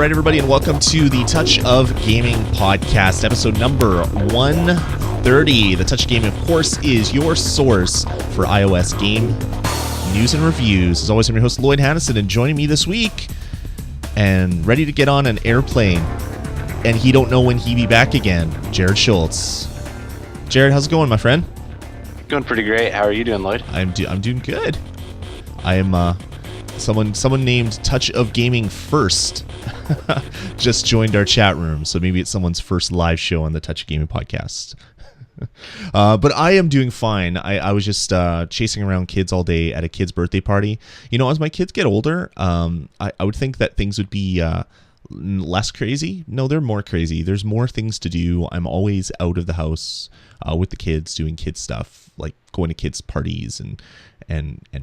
right, everybody, and welcome to the Touch of Gaming podcast, episode number 130. The Touch of Gaming, of course, is your source for iOS game news and reviews. As always, I'm your host, Lloyd Hannison, and joining me this week, and ready to get on an airplane, and he don't know when he be back again, Jared Schultz. Jared, how's it going, my friend? Going pretty great. How are you doing, Lloyd? I'm doing good. I am someone named Touch of Gaming First just joined our chat room, so maybe it's someone's first live show on the Touch of Gaming podcast. But I am doing fine. I was just chasing around kids all day at a kid's birthday party. You know, as my kids get older, I would think that things would be less crazy. No, they're more crazy. There's more things to do. I'm always out of the house with the kids, doing kids stuff, like going to kids parties and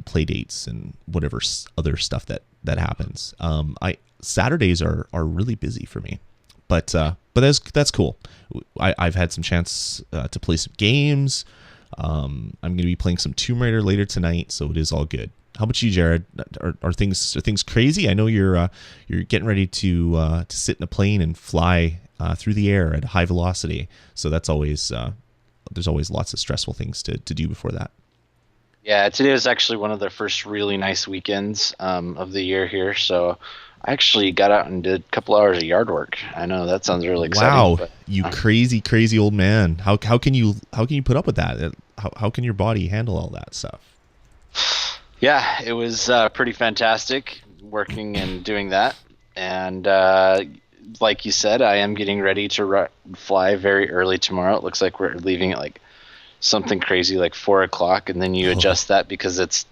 play dates and whatever other stuff that happens. Saturdays are really busy for me, but that's cool. I've had some chance to play some games. I'm going to be playing some Tomb Raider later tonight, so it is all good. How about you, Jared? Are things crazy? I know you're getting ready to sit in a plane and fly through the air at high velocity. So that's always there's always lots of stressful things to do before that. Yeah, today was actually one of the first really nice weekends of the year here. So I actually got out and did a couple hours of yard work. I know that sounds really exciting. Wow, but, you crazy old man! How can you put up with that? How can your body handle all that stuff? Yeah, it was pretty fantastic working and doing that. And like you said, I am getting ready to fly very early tomorrow. It looks like we're leaving at like something crazy like 4 o'clock, and then you adjust that because it's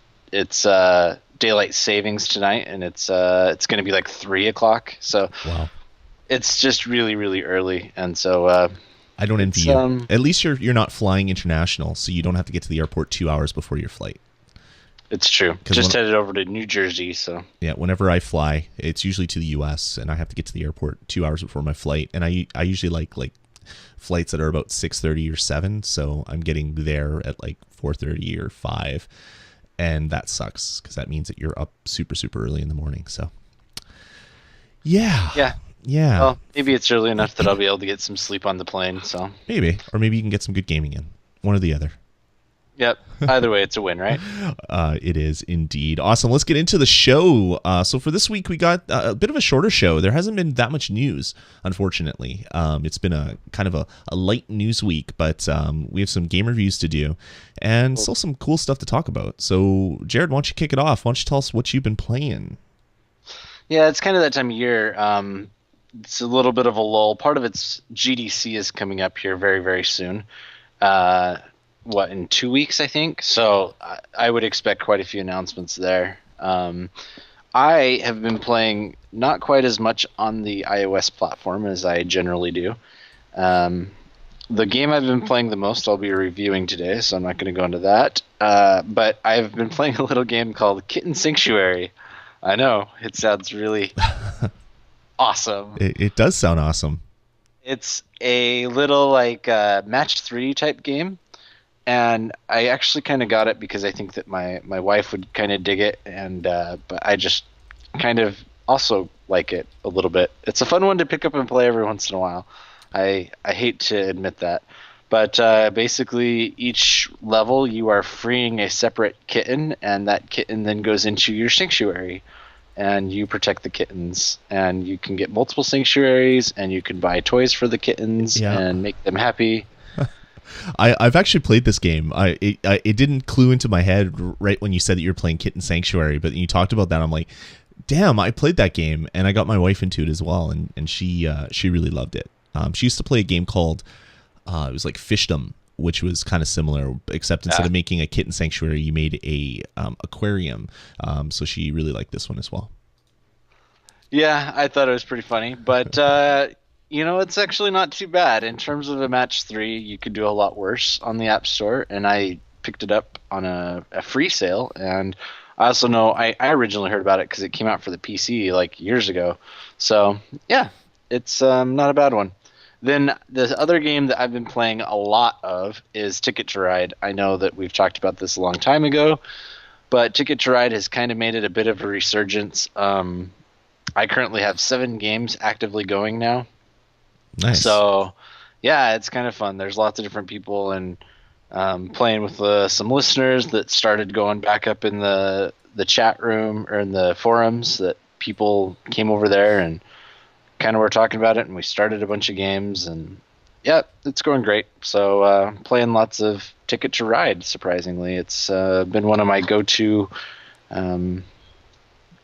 daylight savings tonight, and it's going to be like 3 o'clock. So wow, it's just really early, and so I don't envy you. At least you're not flying international, so you don't have to get to the airport 2 hours before your flight. It's true. Just headed over to New Jersey, so yeah. Whenever I fly, it's usually to the U.S. and I have to get to the airport 2 hours before my flight, and I usually like flights that are about 6:30 or 7, so I'm getting there at like 4:30 or 5, and that sucks because that means that you're up super early in the morning. So yeah. Well, maybe it's early enough that I'll be able to get some sleep on the plane. So maybe, or maybe you can get some good gaming in. One or the other. Yep. Either way, it's a win, right? It is indeed. Awesome. Let's get into the show. So for this week, we got a bit of a shorter show. There hasn't been that much news, unfortunately. It's been a kind of a light news week, but we have some game reviews to do and still some cool stuff to talk about. So, Jared, why don't you kick it off? Why don't you tell us what you've been playing? Yeah, it's kind of that time of year. It's a little bit of a lull. Part of its GDC is coming up here very soon. In 2 weeks, I think. So I would expect quite a few announcements there. I have been playing not quite as much on the iOS platform as I generally do. The game I've been playing the most I'll be reviewing today, so I'm not going to go into that. But I've been playing a little game called Kitten Sanctuary. I know, it sounds really awesome. It does sound awesome. It's a little like match 3 type game. And I actually kind of got it because I think that my wife would kind of dig it, and but I just kind of also like it a little bit. It's a fun one to pick up and play every once in a while. I hate to admit that. But basically each level you are freeing a separate kitten, and that kitten then goes into your sanctuary. And you protect the kittens, and you can get multiple sanctuaries, and you can buy toys for the kittens and make them happy. I've actually played this game. It didn't clue into my head right when you said that you're playing Kitten Sanctuary, but you talked about that. I'm like, damn, I played that game, and I got my wife into it as well, and she really loved it. She used to play a game called it was like Fishdom, which was kind of similar, except instead of making a kitten sanctuary, you made a aquarium. So she really liked this one as well. Yeah, I thought it was pretty funny, but it's actually not too bad. In terms of a match 3, you could do a lot worse on the App Store, and I picked it up on a free sale. And I also know I originally heard about it because it came out for the PC like years ago. So yeah, it's not a bad one. Then the other game that I've been playing a lot of is Ticket to Ride. I know that we've talked about this a long time ago, but Ticket to Ride has kind of made it a bit of a resurgence. I currently have 7 games actively going now. Nice. So, yeah, it's kind of fun. There's lots of different people, and playing with some listeners that started going back up in the chat room or in the forums. That people came over there and kind of were talking about it, and we started a bunch of games, and yeah, it's going great. So playing lots of Ticket to Ride. Surprisingly, it's been one of my go-to um,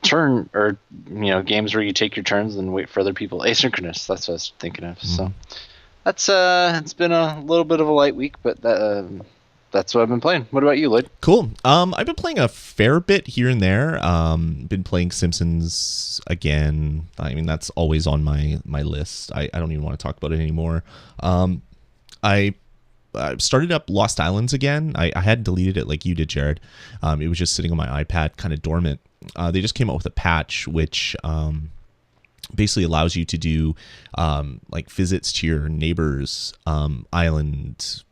turn or games where you take your turns and wait for other people. Asynchronous. That's what I was thinking of. So that's it's been a little bit of a light week, but that's what I've been playing. What about you, Lloyd? Cool. I've been playing a fair bit here and there. Been playing Simpsons again. I mean, that's always on my list. I don't even want to talk about it anymore. I started up Lost Islands again. I had deleted it like you did, Jared. It was just sitting on my iPad, kind of dormant. They just came out with a patch which basically allows you to do like visits to your neighbor's island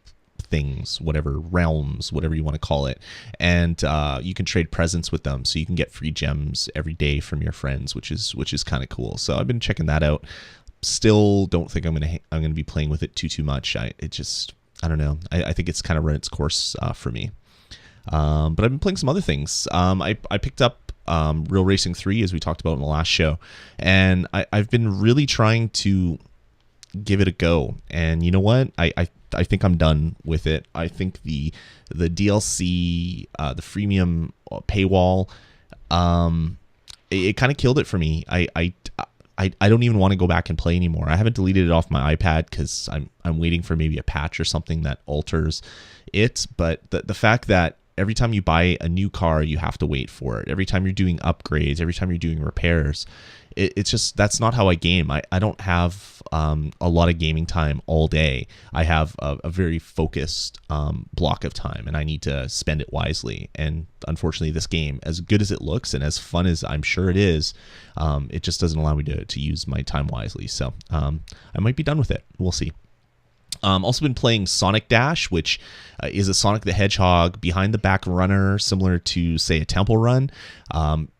things, whatever, realms, whatever you want to call it, and you can trade presents with them, so you can get free gems every day from your friends, which is kind of cool. So I've been checking that out. Still don't think I'm gonna be playing with it too much. I don't know. I think it's kind of run its course for me. But I've been playing some other things. I picked up Real Racing 3, as we talked about in the last show, and I've been really trying to give it a go. And you know what? I think I'm done with it. I think the DLC, the freemium paywall, it kind of killed it for me. I don't even want to go back and play anymore. I haven't deleted it off my iPad because I'm waiting for maybe a patch or something that alters it. But the fact that every time you buy a new car, you have to wait for it. Every time you're doing upgrades, every time you're doing repairs, it's just, that's not how I game. I don't have a lot of gaming time all day. I have a very focused block of time, and I need to spend it wisely. And unfortunately, this game, as good as it looks and as fun as I'm sure it is, it just doesn't allow me to use my time wisely. So I might be done with it. We'll see. Also been playing Sonic Dash, which is a Sonic the Hedgehog behind the back runner, similar to, say, a Temple Run.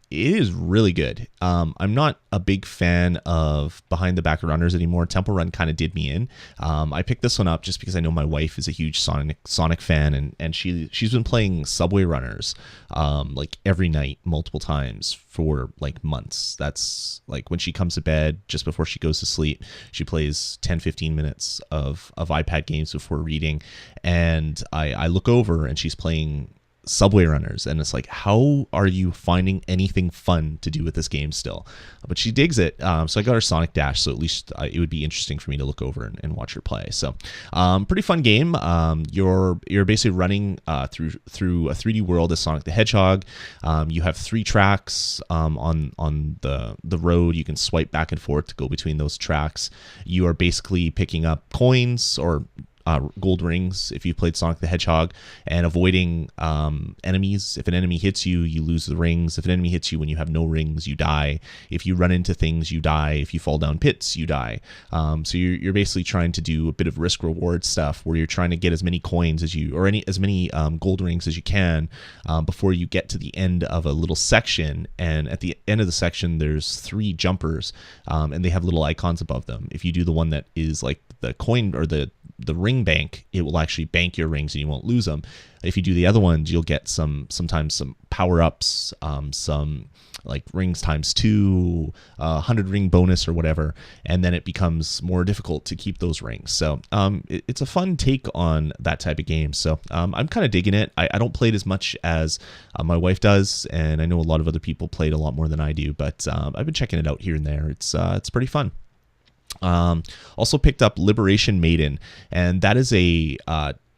It is really good. I'm not a big fan of behind the back runners anymore. Temple Run kind of did me in. I picked this one up just because I know my wife is a huge Sonic fan, and she's been playing Subway Runners like every night, multiple times for like months. That's like when she comes to bed, just before she goes to sleep, she plays 10-15 minutes of iPad games before reading, and I look over and she's playing Subway Runners, and it's like, how are you finding anything fun to do with this game still? But she digs it. So I got her Sonic Dash, so at least it would be interesting for me to look over and watch her play. So pretty fun game. You're basically running through a 3D world as Sonic the Hedgehog. You have 3 tracks on the road. You can swipe back and forth to go between those tracks. You are basically picking up coins or gold rings if you've played Sonic the Hedgehog, and avoiding enemies. If an enemy hits you, you lose the rings. If an enemy hits you when you have no rings, you die. If you run into things, you die. If you fall down pits, you die. So you're basically trying to do a bit of risk reward stuff where you're trying to get as many coins as you, or as many gold rings as you can before you get to the end of a little section. And at the end of the section, there's 3 jumpers, and they have little icons above them. If you do the one that is like the coin or the ring bank, it will actually bank your rings and you won't lose them. If you do the other ones, you'll get sometimes some power-ups, some like rings times 2, 100 ring bonus or whatever, and then it becomes more difficult to keep those rings. So it's a fun take on that type of game. So I'm kind of digging it. I don't play it as much as my wife does, and I know a lot of other people play it a lot more than I do, but I've been checking it out here and there. It's pretty fun. Also picked up Liberation Maiden, and that is a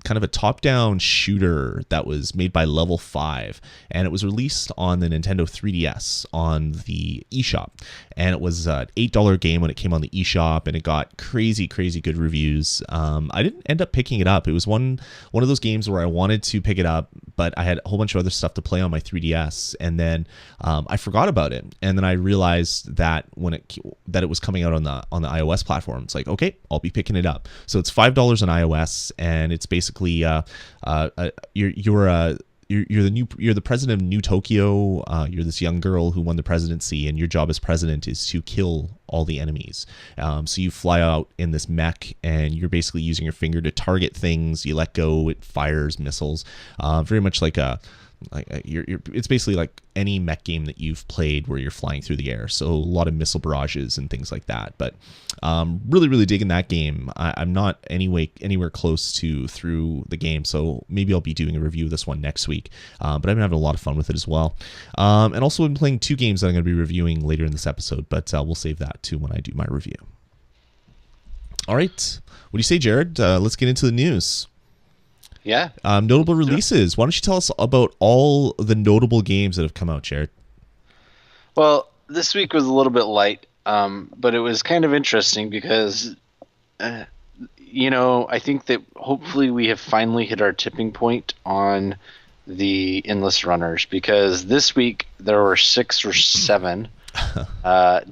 kind of a top-down shooter that was made by Level 5, and it was released on the Nintendo 3DS on the eShop, and it was an $8 game when it came on the eShop, and it got crazy good reviews. I didn't end up picking it up. It was one of those games where I wanted to pick it up, but I had a whole bunch of other stuff to play on my 3DS, and then I forgot about it, and then I realized that that it was coming out on the iOS platform. It's like, okay, I'll be picking it up. So it's $5 on iOS, and it's basically you're you're the president of New Tokyo. You're this young girl who won the presidency, and your job as president is to kill all the enemies. So you fly out in this mech, and you're basically using your finger to target things. You let go, it fires missiles. Very much like it's basically like any mech game that you've played where you're flying through the air. So a lot of missile barrages and things like that. But really digging that game. I'm not anywhere close to through the game, so maybe I'll be doing a review of this one next week. But I've been having a lot of fun with it as well. And also been playing 2 games that I'm going to be reviewing later in this episode, but we'll save that too when I do my review. All right. What do you say, Jared? Let's get into the news. Yeah. Notable releases. Why don't you tell us about all the notable games that have come out, Jared? Well, this week was a little bit light, but it was kind of interesting because, I think that hopefully we have finally hit our tipping point on the endless runners, because this week there were 6 or 7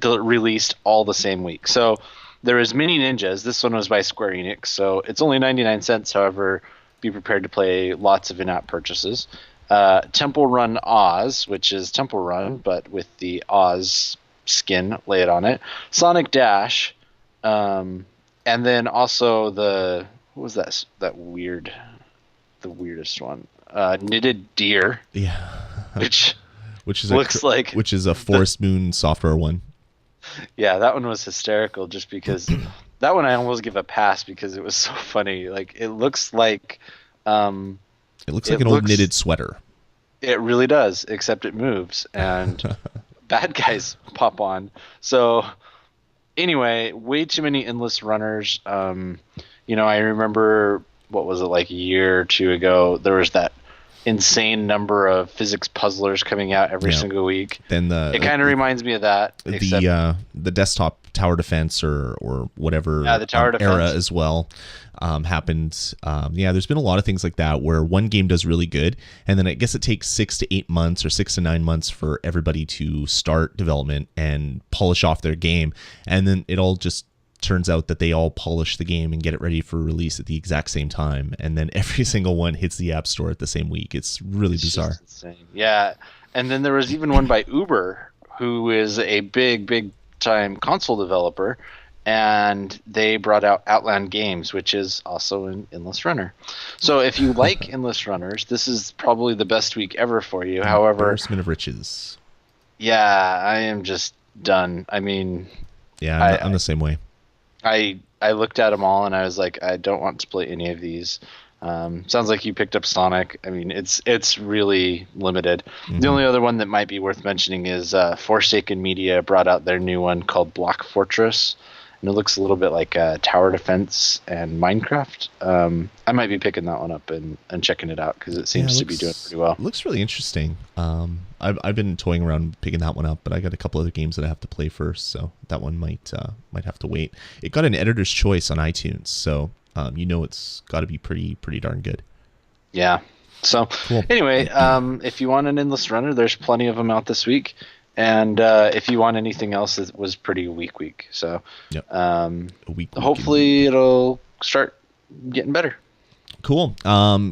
released all the same week. So there is Mini Ninjas. This one was by Square Enix, so it's only 99 cents. However, be prepared to play lots of in-app purchases. Temple Run Oz, which is Temple Run, but with the Oz skin laid on it. Sonic Dash, and then also what was that? The weirdest one, Knitted Deer. Yeah, which is a Forest Moon software one. Yeah, that one was hysterical. Just because that one I almost give a pass because it was so funny. Like it looks like an old knitted sweater. It really does, except it moves and bad guys pop on. So anyway, way too many endless runners. I remember, what was it, like a year or 2 ago, there was that insane number of physics puzzlers coming out every single week. Then it kind of reminds me of that. The desktop tower defense or whatever the tower defense era as well happened. There's been a lot of things like that where one game does really good, and then I guess it takes 6 to 8 months or 6 to 9 months for everybody to start development and polish off their game, and then it all just turns out that they all polish the game and get it ready for release at the exact same time, and then every single one hits the App Store at the same week. It's really bizarre. Insane. Yeah, and then there was even one by Uber, who is a big time console developer, and they brought out Outland Games, which is also an endless runner. So if you like endless runners, this is probably the best week ever for you. However, embarrassment of riches. Yeah, I am just done. I mean, yeah, I'm the same way. I looked at them all and I was like, I don't want to play any of these. Sounds like you picked up Sonic. I mean, it's really limited. Mm-hmm. The only other one that might be worth mentioning is Forsaken Media brought out their new one called Block Fortress, and it looks a little bit like Tower Defense and Minecraft. I might be picking that one up and checking it out because it seems to be doing pretty well. It looks really interesting. I've been toying around picking that one up, but I got a couple other games that I have to play first, so that one might have to wait. It got an editor's choice on iTunes, so it's got to be pretty darn good. Yeah. So cool. Anyway, if you want an endless runner, there's plenty of them out this week. And if you want anything else, it was pretty week. So yep. Hopefully it'll start getting better. Cool.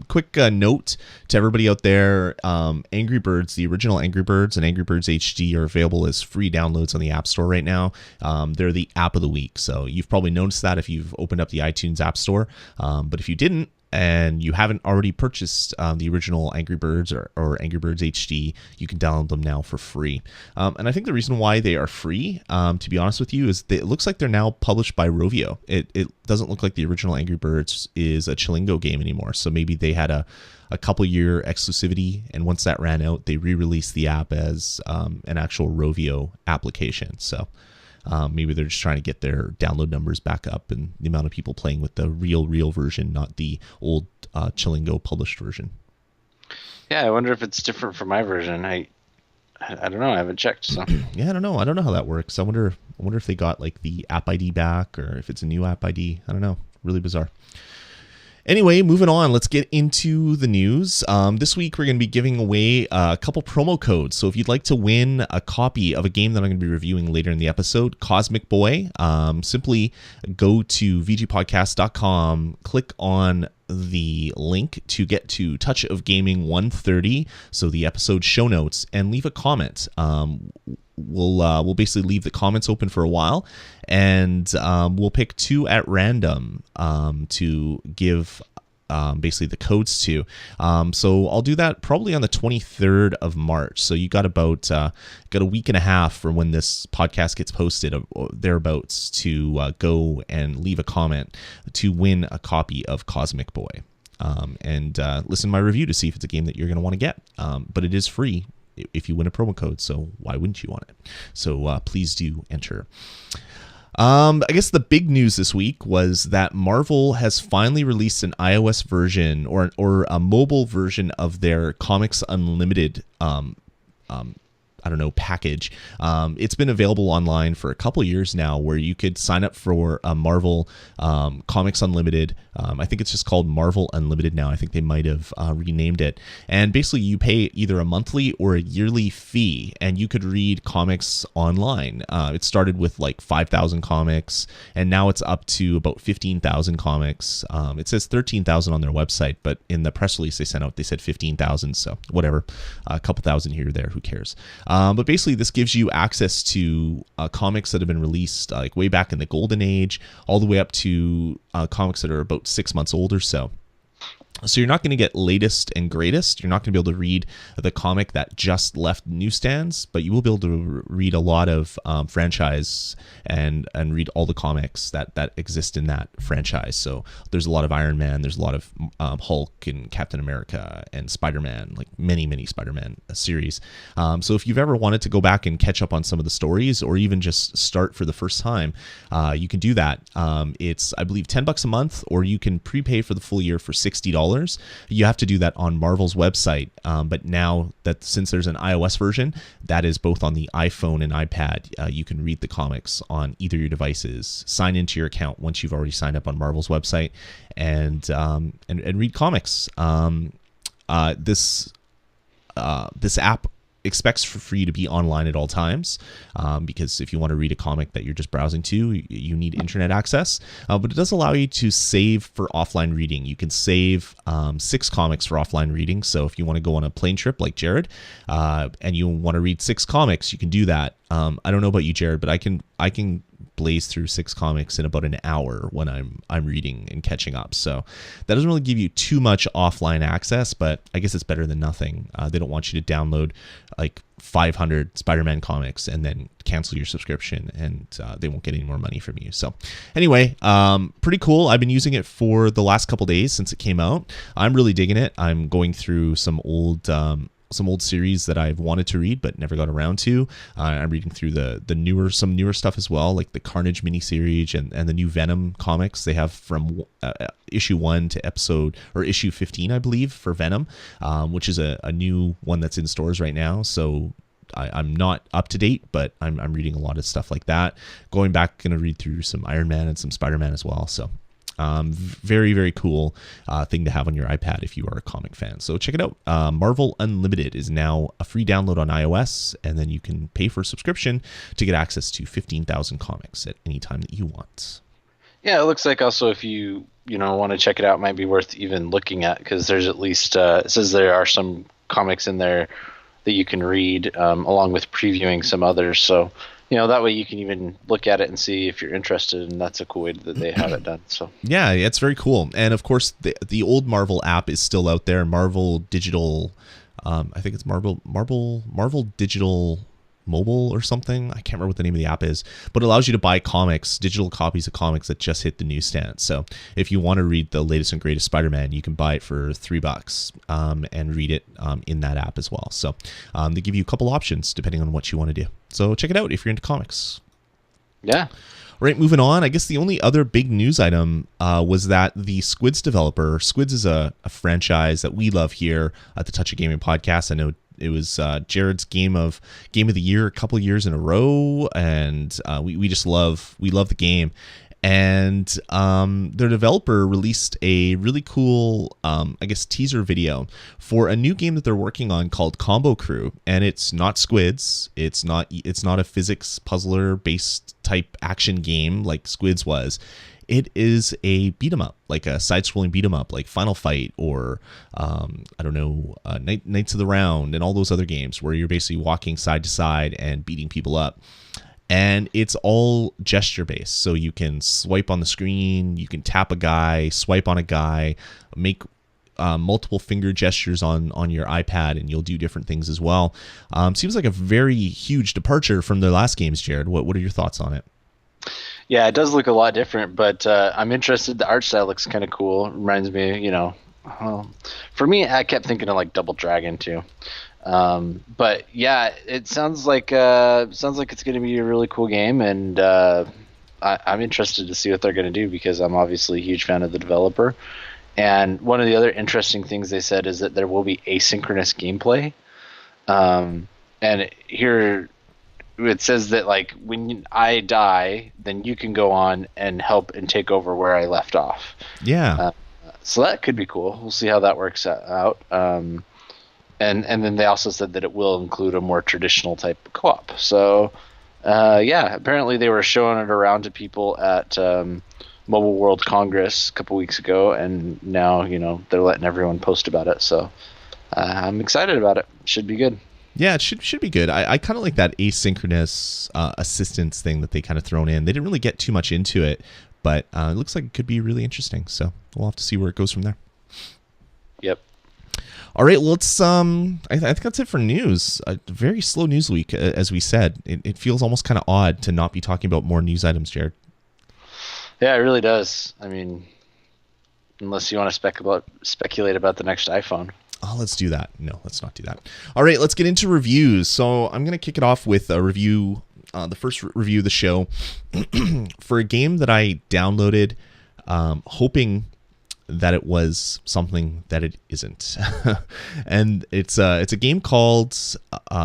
Quick note to everybody out there. Angry Birds, the original Angry Birds and Angry Birds HD are available as free downloads on the App Store right now. They're the app of the week. So you've probably noticed that if you've opened up the iTunes App Store. But if you didn't, and you haven't already purchased the original Angry Birds or Angry Birds HD, you can download them now for free. And I think the reason why they are free, to be honest with you, is that it looks like they're now published by Rovio. It doesn't look like the original Angry Birds is a Chilingo game anymore. So maybe they had a couple year exclusivity, and once that ran out, they re-released the app as an actual Rovio application. So maybe they're just trying to get their download numbers back up and the amount of people playing with the real version, not the old Chilingo published version. Yeah, I wonder if it's different from my version. I don't know. I haven't checked. So yeah, I don't know. I don't know how that works. I wonder if they got like the app ID back or if it's a new app ID. I don't know. Really bizarre. Anyway, moving on, let's get into the news. This week, we're going to be giving away a couple promo codes. So if you'd like to win a copy of a game that I'm going to be reviewing later in the episode, Cosmic Boy, simply go to vgpodcast.com, click on the link to get to Touch of Gaming 130, so the episode show notes, and leave a comment. We'll basically leave the comments open for a while, and we'll pick two at random to give basically the codes to. So I'll do that probably on the 23rd of March. So you got about a week and a half from when this podcast gets posted, or thereabouts, to go and leave a comment to win a copy of Cosmic Boy. And listen to my review to see if it's a game that you're going to want to get. But it is free if you win a promo code, so why wouldn't you want it? So please do enter. I guess the big news this week was that Marvel has finally released an iOS version or a mobile version of their Comics Unlimited package. It's been available online for a couple years now, where you could sign up for a Marvel Comics Unlimited. I think it's just called Marvel Unlimited now. I think they might have renamed it. And basically you pay either a monthly or a yearly fee, and you could read comics online. It started with like 5,000 comics, and now it's up to about 15,000 comics. It says 13,000 on their website, but in the press release they sent out, they said 15,000. So whatever, a couple thousand here or there, who cares? But basically this gives you access to comics that have been released like way back in the Golden Age, all the way up to comics that are about 6 months old or so. So you're not going to get latest and greatest. You're not going to be able to read the comic that just left newsstands, but you will be able to read a lot of franchise and read all the comics that exist in that franchise. So there's a lot of Iron Man, there's a lot of Hulk and Captain America and Spider-Man, like many Spider-Man series. So if you've ever wanted to go back and catch up on some of the stories, or even just start for the first time, you can do that. It's, I believe, $10 a month, or you can prepay for the full year for $60. You have to do that on Marvel's website, but now that since there's an iOS version that is both on the iPhone and iPad, you can read the comics on either your devices. Sign into your account once you've already signed up on Marvel's website, and read comics. This app expects for you to be online at all times, because if you want to read a comic that you're just browsing to, you need internet access, but it does allow you to save for offline reading. You can save 6 comics for offline reading. So if you want to go on a plane trip like Jared, and you want to read 6 comics, you can do that. I don't know about you, Jared, but I can blaze through 6 comics in about an hour when I'm reading and catching up. So that doesn't really give you too much offline access, but I guess it's better than nothing. They don't want you to download like 500 Spider-Man comics and then cancel your subscription, and they won't get any more money from you. So anyway, pretty cool. I've been using it for the last couple days since it came out. I'm really digging it. I'm going through some old series that I've wanted to read but never got around to. I'm reading through some newer stuff as well, like the Carnage miniseries and the new Venom comics. They have from issue 1 to issue 15, I believe, for Venom, which is a new one that's in stores right now. So I'm not up to date, but I'm reading a lot of stuff like that. Going back, going to read through some Iron Man and some Spider-Man as well. So very, very cool thing to have on your iPad if you are a comic fan. So check it out. Marvel Unlimited is now a free download on iOS, and then you can pay for a subscription to get access to 15,000 comics at any time that you want. Yeah, it looks like also if you want to check it out, it might be worth even looking at, because there's at least it says there are some comics in there that you can read, along with previewing some others. So that way you can even look at it and see if you're interested, and that's a cool way that they have it done. So yeah, it's very cool. And of course, the old Marvel app is still out there. Marvel Digital, I think it's Marvel Digital Mobile or something. I can't remember what the name of the app is, but it allows you to buy comics, digital copies of comics that just hit the newsstand. So if you want to read the latest and greatest Spider-Man, you can buy it for $3 and read it in that app as well. So they give you a couple options depending on what you want to do. So check it out if you're into comics. Yeah. Right, moving on. I guess the only other big news item was that the Squids developer, Squids is a franchise that we love here at the Touch of Gaming podcast. I know it was Jared's game of the year a couple of years in a row, and we just love the game. And their developer released a really cool, I guess, teaser video for a new game that they're working on called Combo Crew. And it's not Squids. It's not a physics puzzler based type action game like Squids was. It is a beat 'em up, like a side-scrolling beat 'em up, like Final Fight or I don't know, Knights of the Round and all those other games where you're basically walking side to side and beating people up. And it's all gesture based. So you can swipe on the screen, you can tap a guy, swipe on a guy, make multiple finger gestures on your iPad, and you'll do different things as well. Seems like a very huge departure from their last games, Jared. What are your thoughts on it? Yeah, it does look a lot different, but I'm interested. The art style looks kind of cool. Reminds me, for me, I kept thinking of like Double Dragon too. But yeah, it sounds like it's going to be a really cool game, and I'm interested to see what they're going to do because I'm obviously a huge fan of the developer. And one of the other interesting things they said is that there will be asynchronous gameplay. And here it says that like when I die, then you can go on and help and take over where I left off. Yeah. So that could be cool. We'll see how that works out. And then they also said that it will include a more traditional type of co-op. So, apparently they were showing it around to people at Mobile World Congress a couple weeks ago, and now, they're letting everyone post about it. So I'm excited about it. Should be good. Yeah, it should be good. I kind of like that asynchronous assistance thing that they kind of thrown in. They didn't really get too much into it, but it looks like it could be really interesting. So we'll have to see where it goes from there. Yep. All right, let's. I think that's it for news. A very slow news week, as we said. It feels almost kind of odd to not be talking about more news items, Jared. Yeah, it really does. I mean, unless you want to speculate about the next iPhone. Oh, let's do that. No, let's not do that. All right, let's get into reviews. So I'm going to kick it off with a review, the first review of the show, for a game that I downloaded, hoping that it was something that it isn't. And it's a game called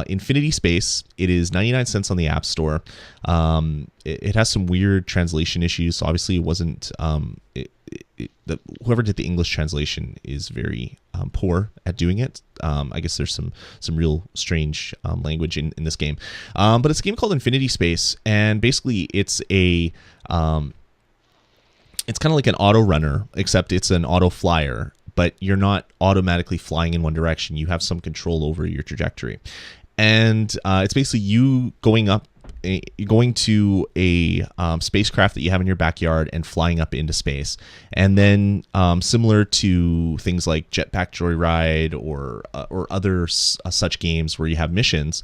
Infinity Space. It is 99 cents on the App Store. It has some weird translation issues. So obviously it wasn't whoever did the English translation is very poor at doing it. I guess there's some real strange language in this game. But it's a game called Infinity Space, and basically it's a it's kind of like an auto runner, except it's an auto flyer, but you're not automatically flying in one direction. You have some control over your trajectory. And it's basically you going to a spacecraft that you have in your backyard and flying up into space. And then similar to things like Jetpack Joyride or other such games where you have missions,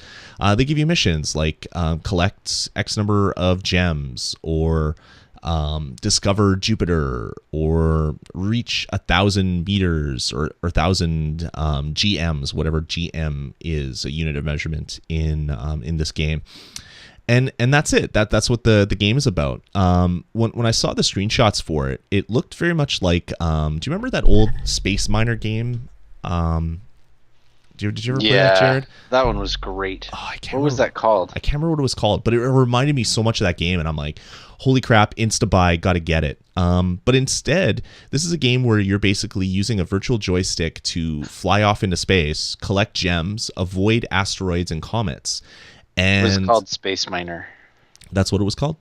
they give you missions like collect X number of gems, or discover Jupiter, or reach 1,000 meters or 1,000 GMs, whatever GM is, a unit of measurement in this game. And that's it. That's what the game is about. When I saw the screenshots for it, it looked very much like. Do you remember that old Space Miner game? Did you ever play that, Jared? That one was great. Oh, what was that called? I can't remember what it was called, but it reminded me so much of that game, and I'm like, holy crap, insta-buy, gotta get it. But instead, this is a game where you're basically using a virtual joystick to fly off into space, collect gems, avoid asteroids and comets. And it was called Space Miner. That's what it was called?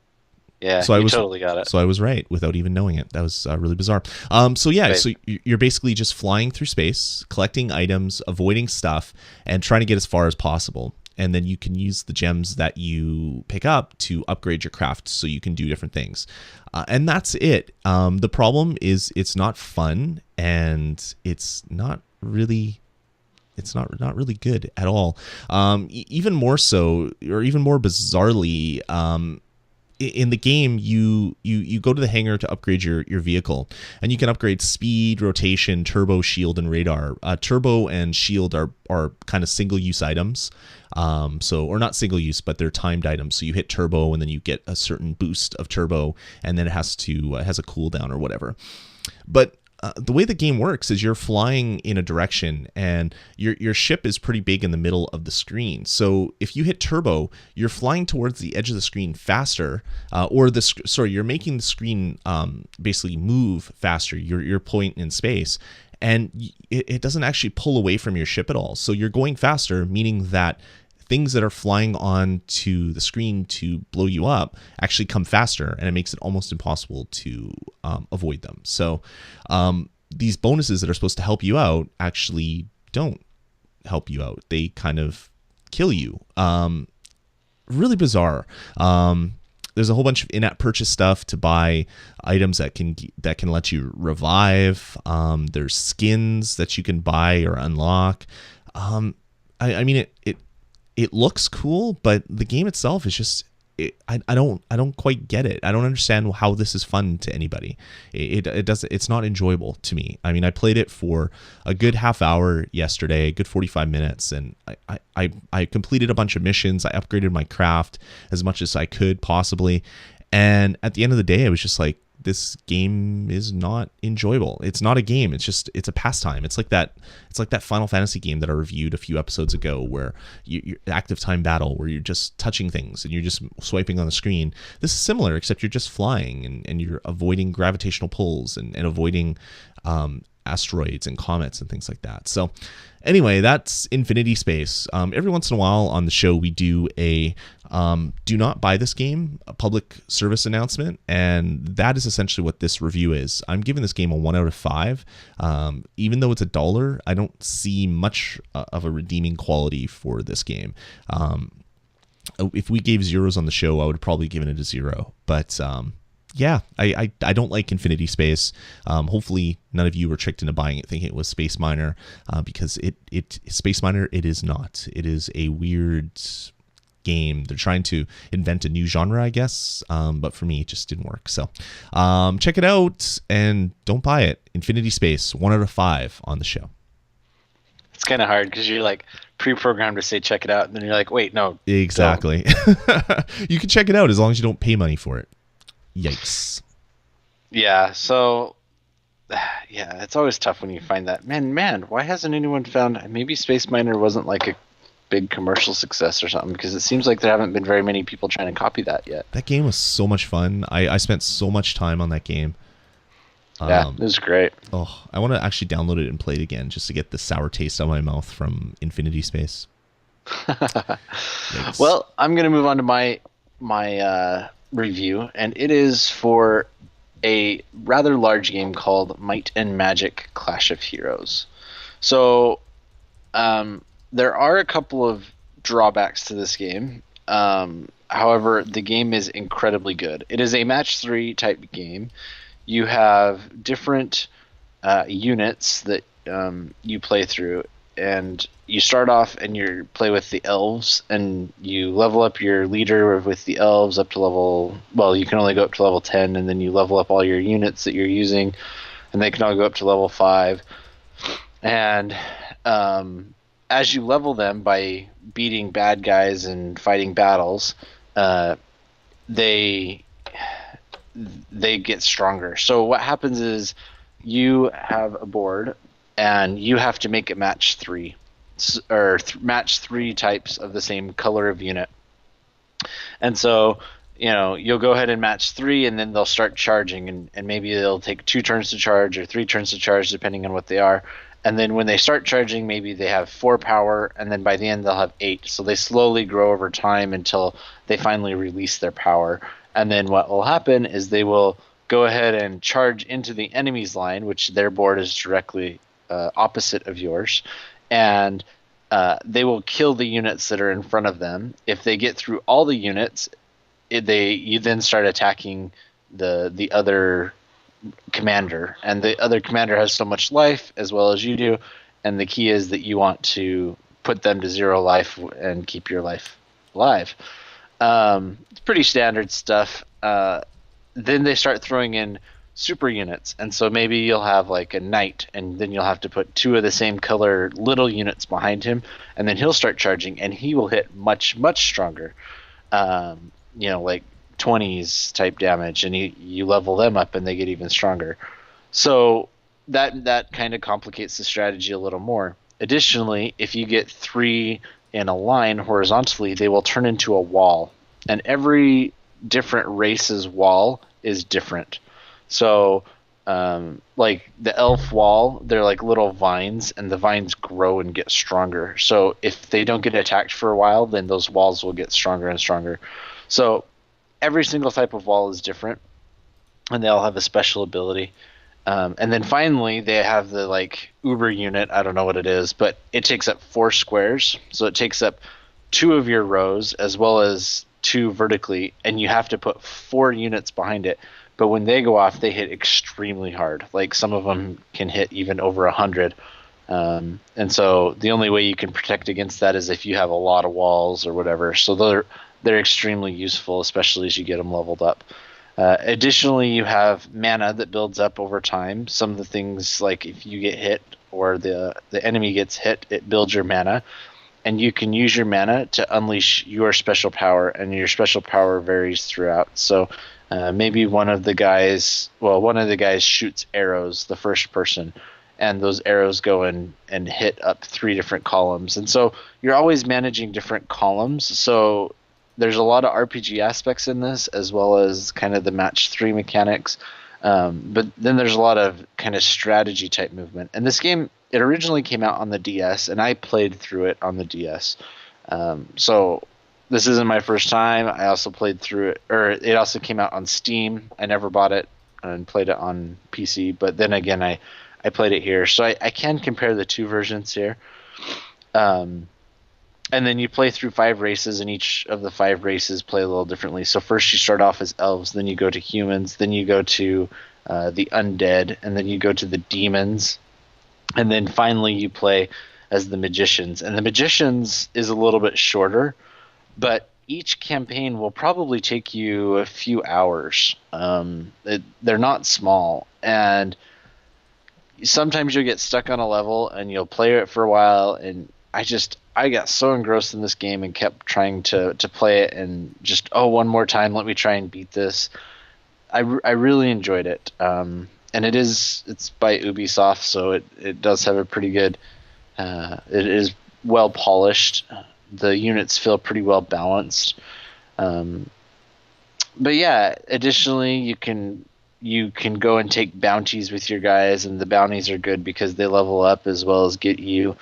Yeah, so you totally got it. So I was right without even knowing it. That was really bizarre. So you're basically just flying through space, collecting items, avoiding stuff, and trying to get as far as possible. And then you can use the gems that you pick up to upgrade your craft so you can do different things. And that's it. The problem is it's not fun, and it's not really good at all. Even more so, or even more bizarrely, in the game, you go to the hangar to upgrade your vehicle, and you can upgrade speed, rotation, turbo, shield, and radar. Turbo and shield are kind of single-use items, or not single-use, but they're timed items. So you hit turbo, and then you get a certain boost of turbo, and then it has a cooldown or whatever. But the way the game works is you're flying in a direction, and your ship is pretty big in the middle of the screen. So if you hit turbo, you're flying towards the edge of the screen faster, you're making the screen basically move faster. Your point in space, and it doesn't actually pull away from your ship at all. So you're going faster, meaning that things that are flying onto the screen to blow you up actually come faster, and it makes it almost impossible to avoid them. So these bonuses that are supposed to help you out actually don't help you out. They kind of kill you. Really bizarre. There's a whole bunch of in-app purchase stuff to buy items that can let you revive. There's skins that you can buy or unlock. I mean, it looks cool, but the game itself is just, I don't quite get it. I don't understand how this is fun to anybody. It's not enjoyable to me. I mean, I played it for a good half hour yesterday, a good 45 minutes, and I completed a bunch of missions. I upgraded my craft as much as I could possibly, and at the end of the day, I was just like, this game is not enjoyable. It's not a game. It's a pastime. It's like that Final Fantasy game that I reviewed a few episodes ago, where you're active time battle, where you're just touching things and you're just swiping on the screen. This is similar, except you're just flying and you're avoiding gravitational pulls and avoiding asteroids and comets and things like that. So anyway, that's Infinity Space. Every once in a while on the show, we do a do not buy this game, a public service announcement, and that is essentially what this review is. I'm giving this game a 1 out of 5. Even though it's $1, I don't see much of a redeeming quality for this game. If we gave zeros on the show, I would probably give it a 0. But yeah, I don't like Infinity Space. Hopefully none of you were tricked into buying it thinking it was Space Miner, because Space Miner, it is not. It is a weird game. They're trying to invent a new genre, I guess, but for me it just didn't work. So check it out and don't buy it. Infinity Space, 1 out of 5 on the show. It's kind of hard because you're like pre-programmed to say check it out, and then you're like, wait, no. Exactly. You can check it out as long as you don't pay money for it. Yikes. Yeah, so yeah, it's always tough when you find that. Man, why hasn't anyone found, maybe Space Miner wasn't like a big commercial success or something, because it seems like there haven't been very many people trying to copy that yet. That game was so much fun. I spent so much time on that game. Yeah, it was great. Oh, I want to actually download it and play it again just to get the sour taste out of my mouth from Infinity Space. Well, I'm going to move on to my review, and it is for a rather large game called Might and Magic Clash of Heroes. So there are a couple of drawbacks to this game. However, the game is incredibly good. It is a match 3 type game. You have different units that you play through, and you start off and you play with the elves, and you level up your leader with the elves up to level, well, you can only go up to level 10, and then you level up all your units that you're using, and they can all go up to level 5. And as you level them by beating bad guys and fighting battles, they get stronger. So what happens is you have a board and you have to make it match 3 or match 3 types of the same color of unit. And so, you'll go ahead and match 3, and then they'll start charging, and maybe they'll take 2 turns to charge or 3 turns to charge depending on what they are. And then when they start charging, maybe they have 4 power, and then by the end they'll have 8. So they slowly grow over time until they finally release their power. And then what will happen is they will go ahead and charge into the enemy's line, which their board is directly opposite of yours, and they will kill the units that are in front of them. If they get through all the units, you then start attacking the other commander, and the other commander has so much life as well as you do, and the key is that you want to put them to 0 life and keep your life alive. It's pretty standard stuff. Then they start throwing in super units, and so maybe you'll have like a knight, and then you'll have to put 2 of the same color little units behind him, and then he'll start charging, and he will hit much stronger, like 20s type damage, and you level them up and they get even stronger. So that kind of complicates the strategy a little more. Additionally, if you get three in a line horizontally, they will turn into a wall, and every different race's wall is different. So, like the elf wall, they're like little vines, and the vines grow and get stronger. So if they don't get attacked for a while, then those walls will get stronger and stronger. So every single type of wall is different, and they all have a special ability. And then finally, they have the like Uber unit. I don't know what it is, but it takes up 4 squares. So it takes up 2 of your rows as well as 2 vertically, and you have to put 4 units behind it. But when they go off, they hit extremely hard. Like some of them can hit even over 100. And so the only way you can protect against that is if you have a lot of walls or whatever. So they're extremely useful, especially as you get them leveled up. Additionally, you have mana that builds up over time. Some of the things, like if you get hit or the enemy gets hit, it builds your mana, and you can use your mana to unleash your special power, and your special power varies throughout. So maybe one of the guys shoots arrows, the first person, and those arrows go in and hit up 3 different columns. And so you're always managing different columns. So there's a lot of RPG aspects in this, as well as kind of the match 3 mechanics. But then there's a lot of kind of strategy type movement. And this game, it originally came out on the DS, and I played through it on the DS. So this isn't my first time. I also played through it, or it also came out on Steam. I never bought it and played it on PC, but then again, I played it here. So I can compare the 2 versions here. And then you play through 5 races, and each of the 5 races play a little differently. So first you start off as elves, then you go to humans, then you go to the undead, and then you go to the demons, and then finally you play as the magicians. And the magicians is a little bit shorter, but each campaign will probably take you a few hours. They're not small, and sometimes you'll get stuck on a level and you'll play it for a while, and I got so engrossed in this game and kept trying to play it, and just, one more time, let me try and beat this. I really enjoyed it. And it's by Ubisoft, so it does have a pretty good, it is well polished. The units feel pretty well balanced. But yeah, additionally, you can go and take bounties with your guys, and the bounties are good because they level up as well as get you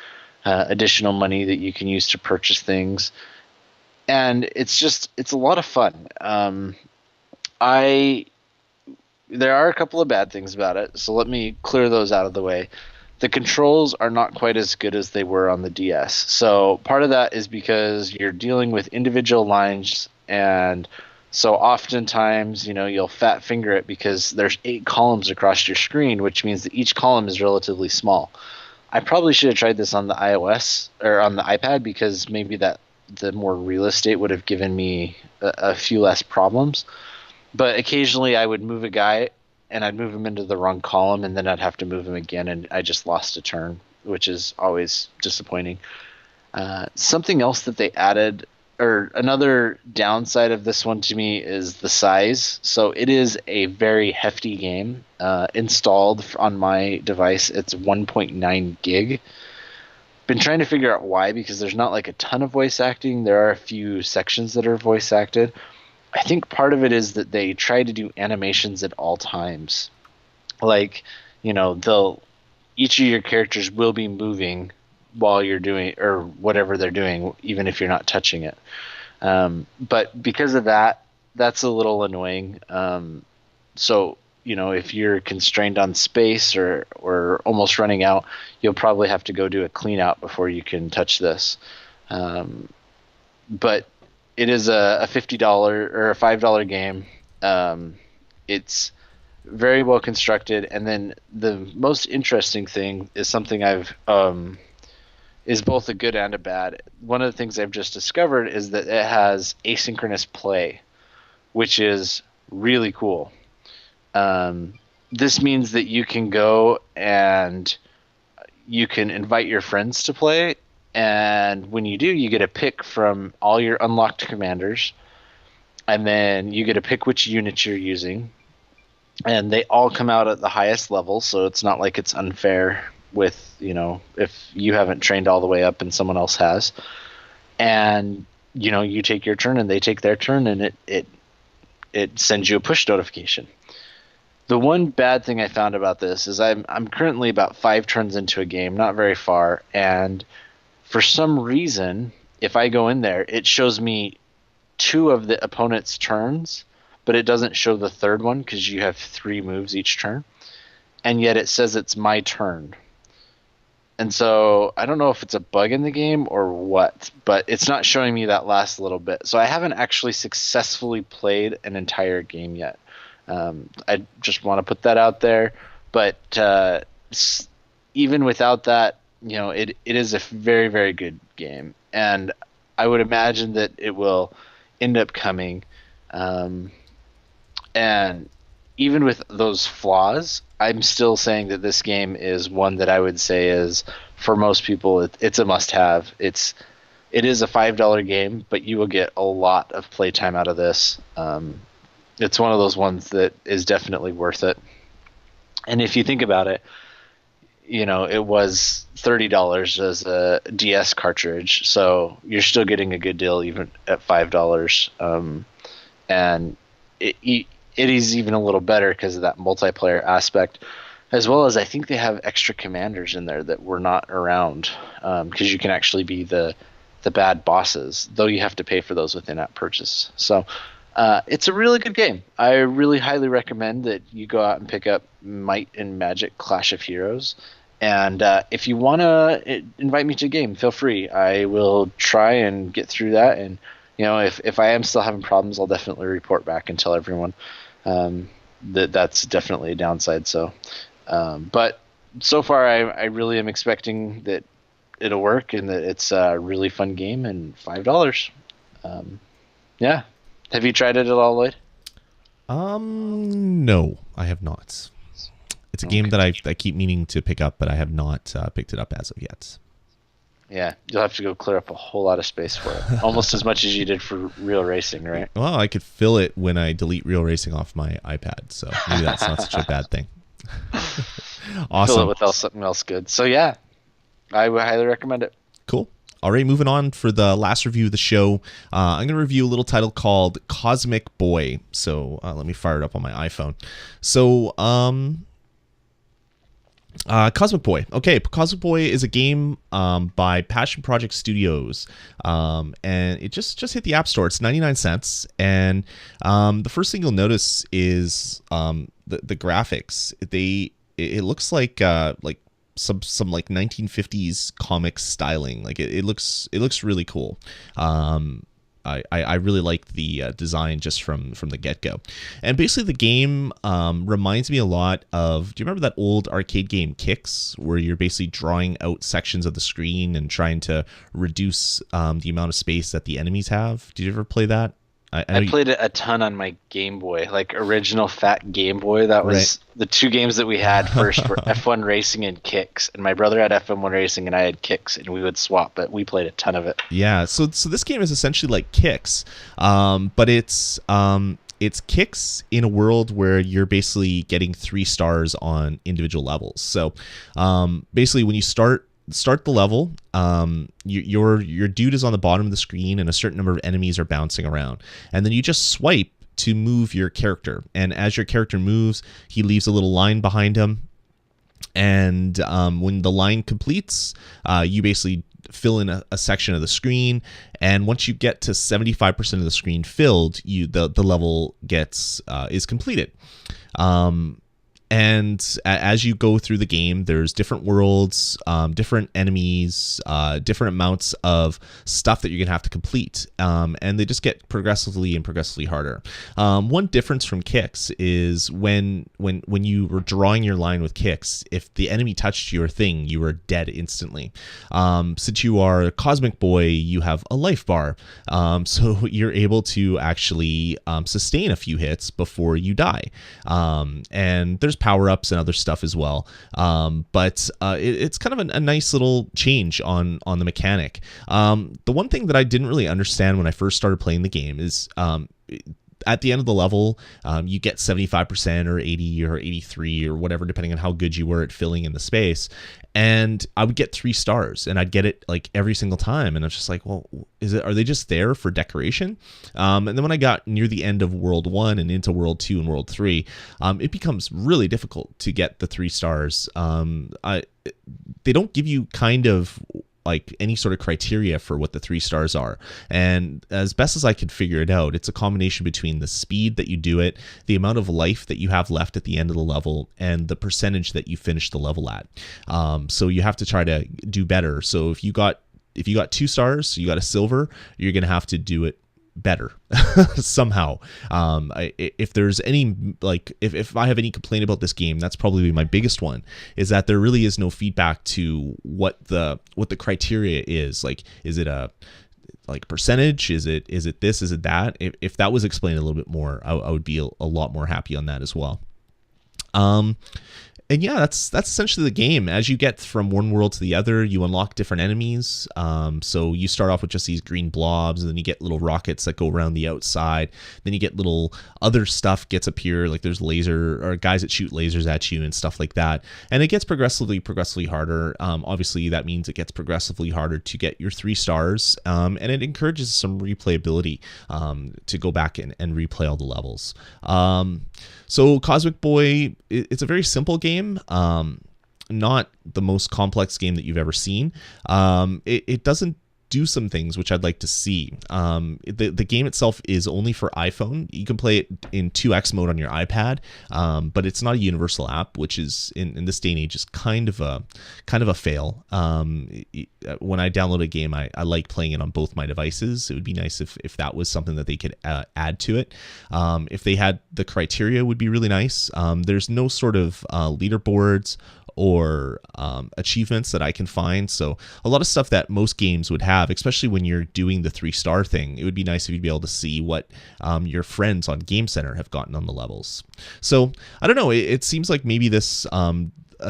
additional money that you can use to purchase things. And it's a lot of fun. There are a couple of bad things about it, so let me clear those out of the way. The controls are not quite as good as they were on the DS. So part of that is because you're dealing with individual lines, and so oftentimes, you'll fat finger it because there's 8 columns across your screen, which means that each column is relatively small. I probably should have tried this on the iOS or on the iPad, because maybe the more real estate would have given me a few less problems. But occasionally I would move a guy and I'd move him into the wrong column, and then I'd have to move him again, and I just lost a turn, which is always disappointing. Something else that they added, or another downside of this one to me, is the size. So it is a very hefty game. Installed on my device, it's 1.9 gig. Been trying to figure out why, because there's not like a ton of voice acting. There are a few sections that are voice acted. I think part of it is that they try to do animations at all times. Like, each of your characters will be moving while you're doing, or whatever they're doing, even if you're not touching it. But because of that, that's a little annoying. So, if you're constrained on space or almost running out, you'll probably have to go do a clean out before you can touch this. But it is a $50 or a $5 game. It's very well constructed, and then the most interesting thing is something is both a good and a bad. One of the things I've just discovered is that it has asynchronous play, which is really cool. This means that you can go and you can invite your friends to play, and when you do, you get a pick from all your unlocked commanders, and then you get to pick which units you're using. and they all come out at the highest level, so it's not like it's unfair with, if you haven't trained all the way up and someone else has. And you take your turn and they take their turn, and it sends you a push notification. The one bad thing I found about this is I'm currently about 5 turns into a game, not very far, and for some reason, if I go in there, it shows me 2 of the opponent's turns, but it doesn't show the third one because you have 3 moves each turn, and yet it says it's my turn. And so I don't know if it's a bug in the game or what, but it's not showing me that last little bit. So I haven't actually successfully played an entire game yet. I just want to put that out there. But even without that, it is a very, very good game. And I would imagine that it will end up coming. And even with those flaws, I'm still saying that this game is one that I would say is, for most people, it's a must-have. It is a $5 game, but you will get a lot of playtime out of this. It's one of those ones that is definitely worth it. And if you think about it, it was $30 as a DS cartridge, so you're still getting a good deal even at $5. And it is even a little better because of that multiplayer aspect, as well as I think they have extra commanders in there that were not around, because you can actually be the bad bosses, though you have to pay for those with in-app purchase. So it's a really good game. I really highly recommend that you go out and pick up Might and Magic Clash of Heroes. And if you want to invite me to a game, feel free. I will try and get through that. And if I am still having problems, I'll definitely report back and tell everyone that's definitely a downside. So, but so far, I really am expecting that it'll work and that it's a really fun game, and $5. Yeah. Have you tried it at all, Lloyd? No, I have not. It's a game that I keep meaning to pick up, but I have not picked it up as of yet. Yeah, you'll have to go clear up a whole lot of space for it. Almost as much as you did for Real Racing, right? Well, I could fill it when I delete Real Racing off my iPad, so maybe that's not such a bad thing. Awesome. Fill it with something else good. So yeah, I would highly recommend it. Cool. All right, moving on for the last review of the show. I'm going to review a little title called Cosmic Boy. So let me fire it up on my iPhone. So, Cosmic Boy. Okay, Cosmic Boy is a game by Passion Project Studios, and it just hit the App Store. It's 99 cents, and the first thing you'll notice is the graphics. It looks like some like 1950s comic styling. Like it looks really cool. I really like the design just from the get-go. And basically the game reminds me a lot of, do you remember that old arcade game Kicks, where you're basically drawing out sections of the screen and trying to reduce the amount of space that the enemies have? Did you ever play that? I played it a ton on my Game Boy, like original fat Game Boy. That was Right. the 2 games that we had first were F1 Racing and Kicks. And my brother had F1 Racing and I had Kicks, and we would swap, but we played a ton of it. Yeah, so this game is essentially like Kicks, but it's Kicks in a world where you're basically getting 3 stars on individual levels. So basically, when you start the level, your dude is on the bottom of the screen, and a certain number of enemies are bouncing around, and then you just swipe to move your character. And as your character moves, he leaves a little line behind him. And when the line completes, you basically fill in a section of the screen, and once you get to 75% of the screen filled, the level is completed. And as you go through the game, there's different worlds, different enemies, different amounts of stuff that you're going to have to complete. And they just get progressively harder. One difference from Kicks is when you were drawing your line with Kicks, if the enemy touched your thing, you were dead instantly. Since you are a Cosmic Boy, you have a life bar. So you're able to actually sustain a few hits before you die. And there's power-ups and other stuff as well, but it's kind of a nice little change on the mechanic. The one thing that I didn't really understand when I first started playing the game is at the end of the level, you get 75% or 80 or 83 or whatever, depending on how good you were at filling in the space. And I would get 3 stars, and I'd get it like every single time. And I was just like, well, are they just there for decoration? And then when I got near the end of World 1 and into World 2 and World 3, it becomes really difficult to get the 3 stars. They don't give you kind of like any sort of criteria for what the 3 stars are. And as best as I could figure it out, it's a combination between the speed that you do it, the amount of life that you have left at the end of the level, and the percentage that you finish the level at. So you have to try to do better. So if you got 2 stars, you got a silver, you're going to have to do it better somehow. If there's any, like, if I have any complaint about this game, that's probably my biggest one, is that there really is no feedback to what the criteria is. Like, is it a like percentage? Is it this? Is it that? If that was explained a little bit more, I would be a lot more happy on that as well. And yeah, that's essentially the game. As you get from one world to the other, you unlock different enemies. So you start off with just these green blobs, and then you get little rockets that go around the outside. Then you get little other stuff gets appear, like there's laser or guys that shoot lasers at you and stuff like that. And it gets progressively harder. Obviously, that means it gets progressively harder to get your 3 stars, and it encourages some replayability to go back and replay all the levels. So Cosmic Boy, it's a very simple game, not the most complex game that you've ever seen. It doesn't do some things which I'd like to see. The game itself is only for iPhone. You can play it in 2x mode on your iPad, but it's not a universal app, which is in this day and age is kind of a fail. When I download a game, I like playing it on both my devices. It would be nice if that was something that they could add to it. If they had the criteria, would be really nice. There's no sort of leaderboards or achievements that I can find. So a lot of stuff that most games would have, especially when you're doing the 3-star thing, it would be nice if you'd be able to see what your friends on Game Center have gotten on the levels. So I don't know. It seems like maybe this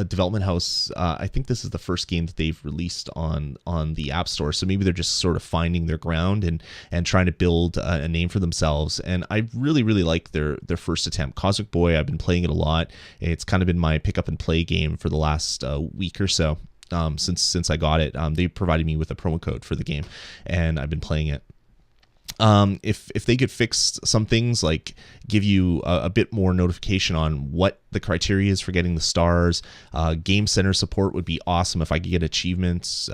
development house, I think this is the first game that they've released on the App Store, so maybe they're just sort of finding their ground and trying to build a name for themselves. And I really like their first attempt. Cosmic Boy, I've been playing it a lot. It's kind of been my pick up and play game for the last week or so, since I got it. They provided me with a promo code for the game, and I've been playing it. If they could fix some things, like give you a bit more notification on what the criteria is for getting the stars, Game Center support would be awesome. If I could get achievements,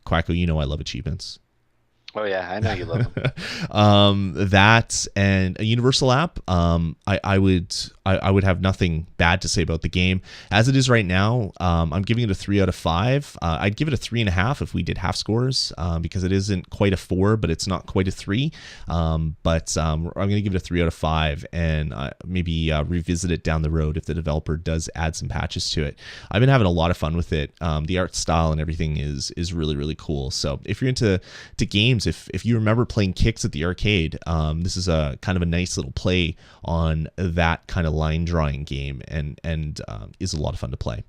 Quacko, you know I love achievements. Oh yeah, I know you love them. That and a universal app, I would have nothing bad to say about the game. As it is right now, I'm giving it a 3 out of 5. I'd give it a 3.5 if we did half scores, because it isn't quite a 4, but it's not quite a 3. But I'm going to give it a 3 out of 5, and maybe revisit it down the road if the developer does add some patches to it. I've been having a lot of fun with it. The art style and everything is really cool. So if you're into games, if you remember playing Kicks at the arcade, this is a kind of a nice little play on that kind of line drawing game, and is a lot of fun to play.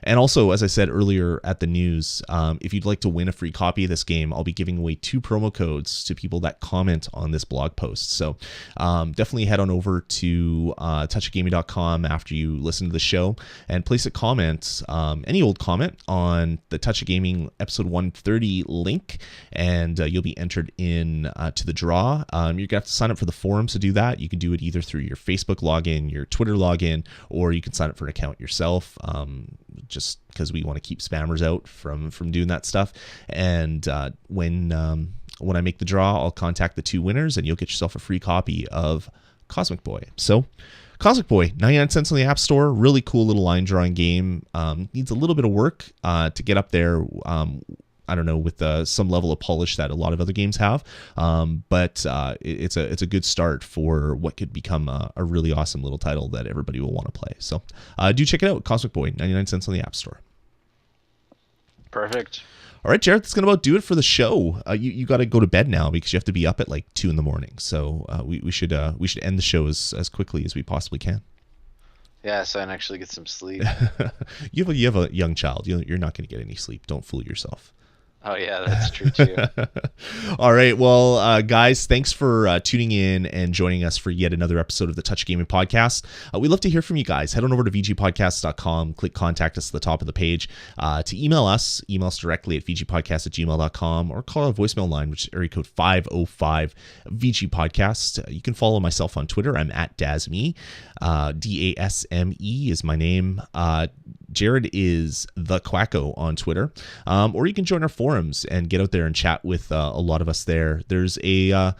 And also, as I said earlier at the news, if you'd like to win a free copy of this game, I'll be giving away 2 promo codes to people that comment on this blog post. So definitely head on over to touchofgaming.com after you listen to the show and place a comment, any old comment, on the Touch of Gaming episode 130 link, and you'll be entered in to the draw. You're going to have to sign up for the forums to do that. You can do it either through your Facebook login, your Twitter login, or you can sign up for an account yourself, just because we want to keep spammers out from doing that stuff. And when I make the draw, I'll contact the 2 winners, and you'll get yourself a free copy of Cosmic Boy. So Cosmic Boy, 99 cents on the App Store. Really cool little line drawing game. Needs a little bit of work to get up there. I don't know, with some level of polish that a lot of other games have, but it's a good start for what could become a really awesome little title that everybody will want to play. So do check it out, Cosmic Boy, 99 cents on the App Store. Perfect. All right, Jared, that's going to about do it for the show. You got to go to bed now because you have to be up at like 2 in the morning. So we should end the show as quickly as we possibly can. Yeah, so I can actually get some sleep. You have a young child. You're not going to get any sleep. Don't fool yourself. Oh yeah, that's true too. All right. Well, guys, thanks for tuning in and joining us for yet another episode of the Touch Gaming Podcast. We'd love to hear from you guys. Head on over to vgpodcast.com, click contact us at the top of the page. To email us directly at vgpodcast@gmail.com or call our voicemail line, which is area code 505 VG You can follow myself on Twitter. I'm at Dasme. Dasme is my name. Jared is the Quacko on Twitter, or you can join our forums and get out there and chat with a lot of us there. There's a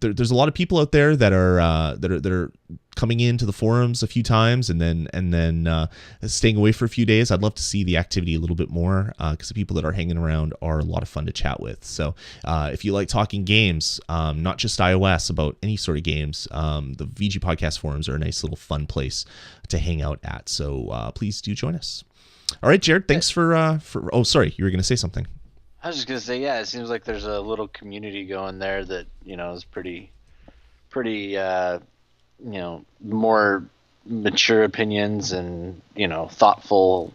lot of people out there that are coming into the forums a few times and then staying away for a few days. I'd love to see the activity a little bit more because the people that are hanging around are a lot of fun to chat with. So if you like talking games, not just iOS, about any sort of games, the VG Podcast forums are a nice little fun place to hang out at. So please do join us. All right, Jared, thanks for oh, sorry, you were going to say something. I was just gonna say, yeah, it seems like there's a little community going there that is pretty, more mature opinions and thoughtful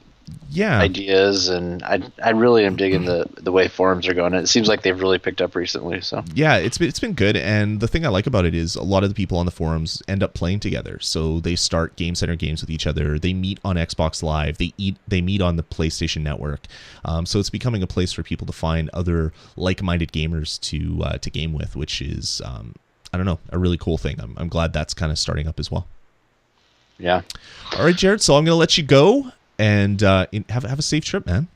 ideas, and I really am digging the way forums are going. It seems like they've really picked up recently. So yeah, it's been good, and the thing I like about it is a lot of the people on the forums end up playing together. So they start Game Center games with each other. They meet on Xbox Live. They meet on the PlayStation Network. So it's becoming a place for people to find other like-minded gamers to game with, which is I don't know, a really cool thing. I'm glad that's kind of starting up as well. Yeah. All right, Jared. So I'm going to let you go. And have a safe trip, man.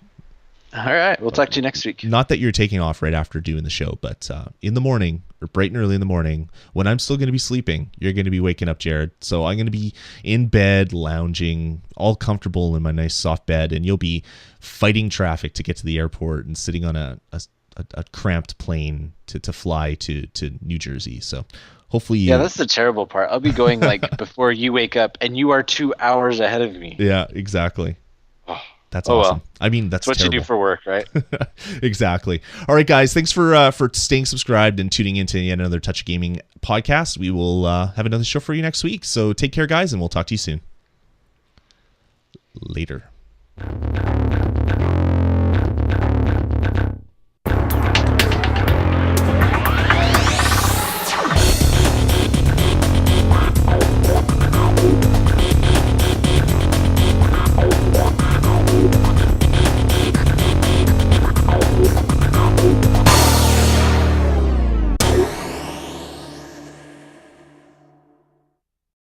All right. We'll talk to you next week. Not that you're taking off right after doing the show, but in the morning, or bright and early in the morning, when I'm still going to be sleeping, you're going to be waking up, Jared. So I'm going to be in bed, lounging, all comfortable in my nice soft bed, and you'll be fighting traffic to get to the airport and sitting on a cramped plane to fly to New Jersey. So hopefully yeah, that's the terrible part. I'll be going like before you wake up, and you are 2 hours ahead of me. Yeah, exactly. That's awesome. Well. I mean, that's what terrible. You do for work, right? Exactly. All right, guys. Thanks for staying subscribed and tuning into yet another Touch Gaming podcast. We will have another show for you next week. So take care, guys, and we'll talk to you soon. Later.